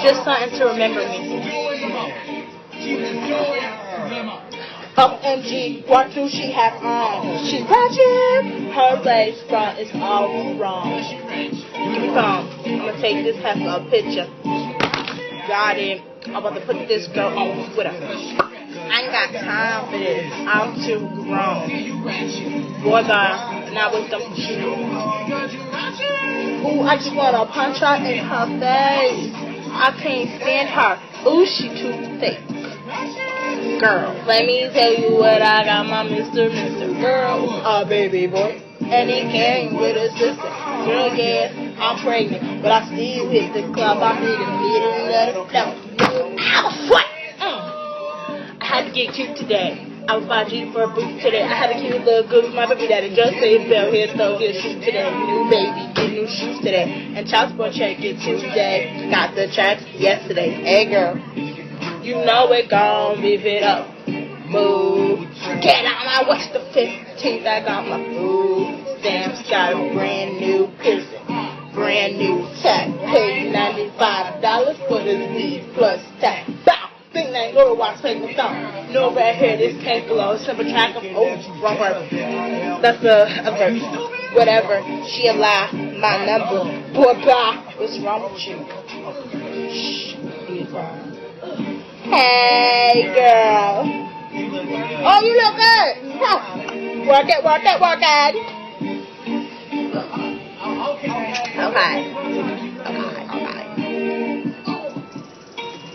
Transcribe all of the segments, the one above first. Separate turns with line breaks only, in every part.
Just something to remember me. OMG, what do she have on? She's ratchet. Her legs front is all wrong. Give me phone. I'm gonna take this half a picture. Got it. I'm about to put this girl on Twitter. I ain't got time for this. I'm too grown. Boy, God, not with them shoes. Ooh, I just wanna punch her in her face. I can't stand her. Ooh, she too thick. Girl, let me tell you what I got, my Mr. Girl, a baby boy, and he came with a sister. Girl, yeah, I'm pregnant, but I still hit the club. I'm in the middle of the floor. Ow, what? I had to get cute today. I was buying G for a boot today. I had a cute little goose. My baby daddy just saved Bell here, so get shoes today. New baby, get new shoes today. And child support check it Tuesday. Got the checks yesterday. Hey girl, you know it gon' leave it up. Move. Get out my watch the 15th. I got my food stamps. Got a brand new piercing. Brand new tax. Paid $95 for this weed plus tax. Bow. Think that go to watch take the thumb. No red hair, this can't glow. Simple track of wrong word. That's the other. Whatever. She a lie. My number. Boy, bye. What's wrong with you? Shh. Hey, girl. Oh, you look good. Huh. Work it, work it, work it. Okay.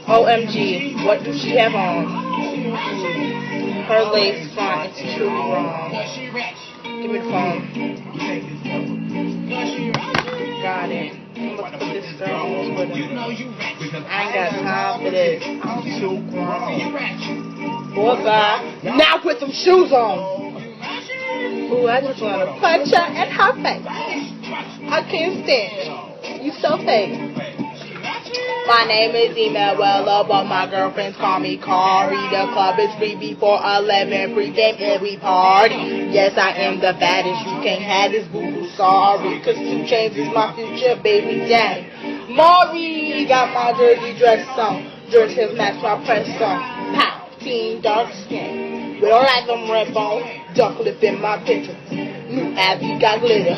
OMG, what does she have on? Her lace front is too wrong. Give me the phone. Got it. I'm gonna put this girl on Twitter. I ain't got time for this. I'm too grown. Boy, bye. Now put some shoes on. Ooh, I just want to punch her in her face. I can't stand it. You so fake. My name is Dyamond, but my girlfriends call me Kari. The club is free before 11, free game every party. Yes, I am the baddest. You can't have this boo-boo, sorry. Cause 2 Chainz is my future baby daddy. Maury got my jersey dress on. Jerseys match my press on. Pow, team dark skin. We don't like them red bones. Duck lip in my picture. New Abby got glitter.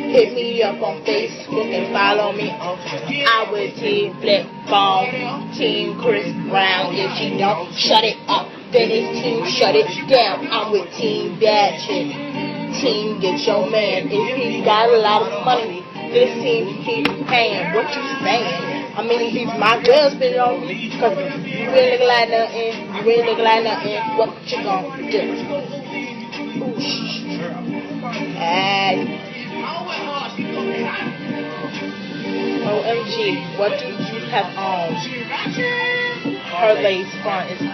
Hit me up on Facebook and follow me on Twitter. I would Team Flip Phone, Team Chris Brown. If she don't shut it up, then it's Team Shut It Down. I'm with Team Bad Chick. Team Get Your Man. If he got a lot of money, this team keep paying. What you saying? I mean, he's my husband on me. Cause you ain't looking like nothing. You ain't looking like nothing. What you gonna do? Ooh, hey. OMG, what do you have on? Her lace front is on.